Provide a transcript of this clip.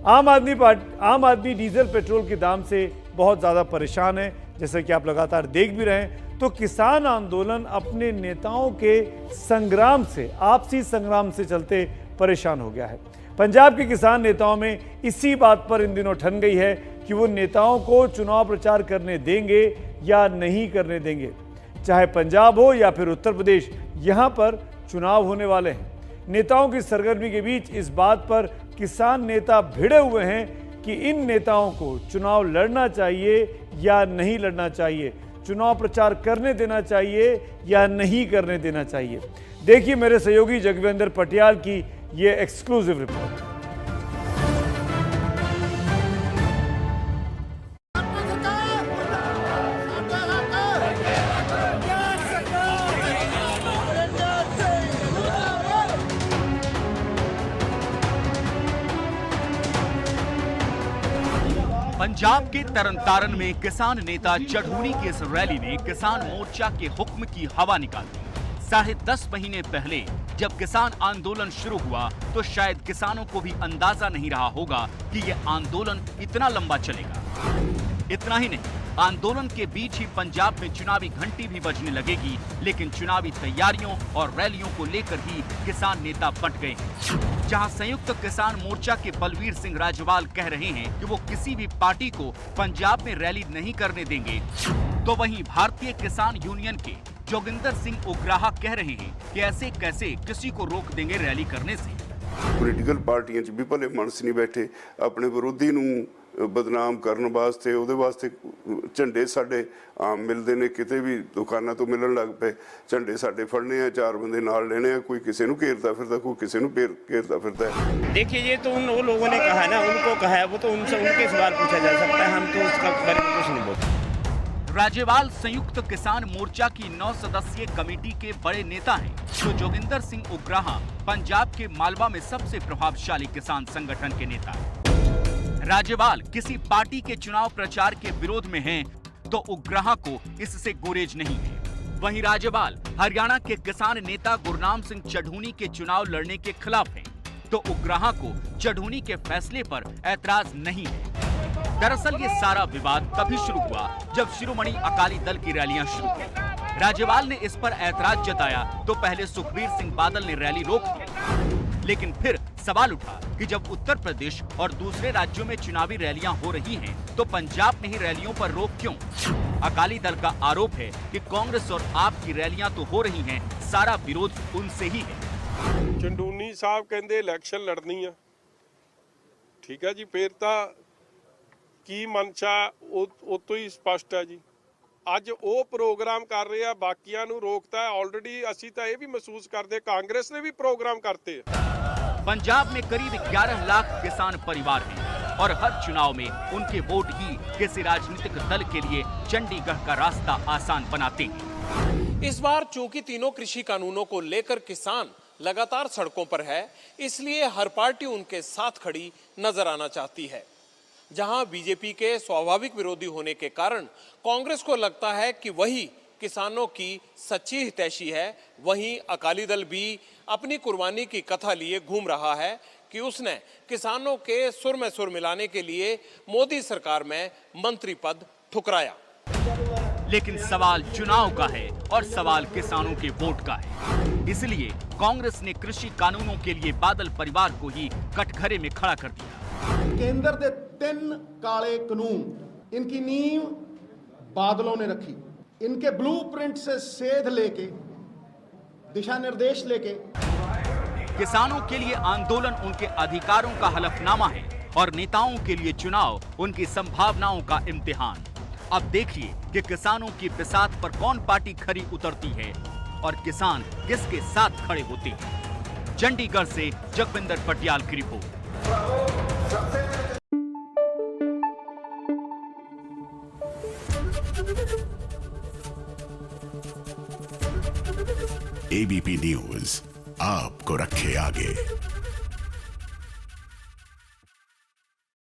आम आदमी diesel petrol के दाम से बहुत ज़्यादा परेशान है, जैसे कि आप लगातार देख भी रहे हैं। तो किसान आंदोलन अपने नेताओं के संग्राम से, आपसी संग्राम से चलते परेशान हो गया है। पंजाब के किसान नेताओं में इसी बात पर इन दिनों ठन गई है कि वो नेताओं को चुनाव प्रचार करने देंगे या नहीं करने देंगे। चाहे पंजाब हो या फिर उत्तर प्रदेश, यहाँ पर चुनाव होने वाले हैं। नेताओं की सरगर्मी के बीच इस बात पर किसान नेता भिड़े हुए हैं कि इन नेताओं को चुनाव लड़ना चाहिए या नहीं लड़ना चाहिए, चुनाव प्रचार करने देना चाहिए या नहीं करने देना चाहिए। देखिए मेरे सहयोगी जगविंदर पटियाल की ये एक्सक्लूसिव रिपोर्ट। पंजाब के तरनतारन में किसान नेता चढ़ूनी की इस रैली ने किसान मोर्चा के हुक्म की हवा निकाल दी। 10.5 महीने पहले जब किसान आंदोलन शुरू हुआ तो शायद किसानों को भी अंदाजा नहीं रहा होगा कि यह आंदोलन इतना लंबा चलेगा। इतना ही नहीं, आंदोलन के बीच ही पंजाब में चुनावी घंटी भी बजने लगेगी, लेकिन चुनावी तैयारियों और रैलियों को लेकर ही किसान नेता बंट गए हैं। जहां संयुक्त किसान मोर्चा के बलवीर सिंह राजवाल कह रहे हैं कि वो किसी भी पार्टी को पंजाब में रैली नहीं करने देंगे, तो वहीं भारतीय किसान यूनियन के जोगिंदर सिंह उग्राहा कह रहे हैं कि ऐसे कैसे किसी को रोक देंगे रैली करने से। पोलिटिकल पार्टियां च भी भले मानस नहीं बैठे अपने विरोधी नूं बदनाम करने वास्ते, ਉਹਦੇ ਵਾਸਤੇ ਝੰਡੇ ਸਾਡੇ ਆਮ ਮਿਲਦੇ ਨੇ, ਕਿਤੇ ਵੀ ਦੁਕਾਨਾਂ ਤੋਂ ਮਿਲਣ ਲੱਗ ਪਏ। ਝੰਡੇ ਸਾਡੇ ਫੜਨੇ ਆ, 4 ਬੰਦੇ ਨਾਲ ਲੈਣੇ ਆ, ਕੋਈ ਕਿਸੇ ਨੂੰ ਘੇਰਦਾ ਫਿਰਦਾ, ਕੋਈ ਕਿਸੇ ਨੂੰ ਘੇਰਦਾ ਫਿਰਦਾ है। देखिए ये तो उन लोगों ने कहा ना, उनको कहा है, वो तो उनसे उनके सवाल पूछा जा सकता है, हम तो उसका बारे में कुछ नहीं बोलते। राज्यपाल संयुक्त किसान मोर्चा की 9 सदस्यीय कमेटी के बड़े नेता हैं, तो जोगिंदर सिंह उग्राहा पंजाब के मालवा में सबसे प्रभावशाली किसान संगठन के नेता हैं। राज्यपाल किसी पार्टी के चुनाव प्रचार के विरोध में हैं, तो उग्राहा को इससे गुरेज नहीं है। वहीं राज्यपाल हरियाणा के किसान नेता गुरनाम सिंह चढ़ूनी के चुनाव लड़ने के खिलाफ हैं, तो उग्राहा को चढ़ूनी के फैसले पर ऐतराज नहीं है। दरअसल ये सारा विवाद तभी शुरू हुआ जब शिरोमणि अकाली दल की रैलियां शुरू हुई। राज्यपाल ने इस पर ऐतराज जताया तो पहले सुखबीर सिंह बादल ने रैली रोक दी, लेकिन फिर सवाल उठा कि जब उत्तर प्रदेश और दूसरे राज्यों में चुनावी रैलियां हो रही हैं, तो पंजाब में ही रैलियों पर रोक क्यों? अकाली दल का आरोप है कि कांग्रेस और आप की रैलियां तो हो रही हैं, सारा विरोध उनसे ही है। चंडूनी साहब कहते इलैक्शन लड़नी है, ठीक है जी, फिर तो की मंशा ਉਹ ਤੋਂ ਹੀ ਸਪਸ਼ਟ ਹੈ ਜੀ। ਅੱਜ ਉਹ ਪ੍ਰੋਗਰਾਮ ਕਰ ਰਹੇ ਆ, ਬਾਕੀਆਂ ਨੂੰ ਰੋਕਤਾ ਹੈ। ਆਲਰੇਡੀ ਅਸੀਂ ਤਾਂ ਇਹ ਵੀ ਮਹਿਸੂਸ ਕਰਦੇ, ਕਾਂਗਰਸ ने भी प्रोग्राम करते हैं। पंजाब में करीब 11 लाख किसान परिवार हैं और हर चुनाव में उनके वोट ही किसी राजनीतिक दल के लिए चंडीगढ़ का रास्ता आसान बनाते हैं। इस बार चूंकि तीनों कृषि कानूनों को लेकर किसान लगातार सड़कों पर है, इसलिए हर पार्टी उनके साथ खड़ी नजर आना चाहती है। जहां बीजेपी के स्वाभाविक विरोधी होने के कारण कांग्रेस को लगता है कि वही किसानों की सच्ची हितैषी है, वहीं अकाली दल भी अपनी कुर्बानी की कथा लिए घूम रहा है कि उसने किसानों के सुर में सुर मिलाने के लिए मोदी सरकार में मंत्री पद ठुकराया। लेकिन सवाल चुनाव का है और सवाल किसानों के वोट का है, इसलिए कांग्रेस ने कृषि कानूनों के लिए बादल परिवार को ही कटघरे में खड़ा कर दिया। केंद्र के 3 काले कानून, इनकी नींव बादलों ने रखी। इनके ब्लूप्रिंट से सेध लेके, दिशा निर्देश लेके, किसानों के लिए आंदोलन उनके अधिकारों का हलफनामा है और नेताओं के लिए चुनाव उनकी संभावनाओं का इम्तिहान। अब देखिए कि किसानों की बिसात पर कौन पार्टी खरी उतरती है और किसान किसके साथ खड़े होते हैं। चंडीगढ़ से जगविंदर पटियाल की रिपोर्ट। एबीपी न्यूज आपको रखे आगे।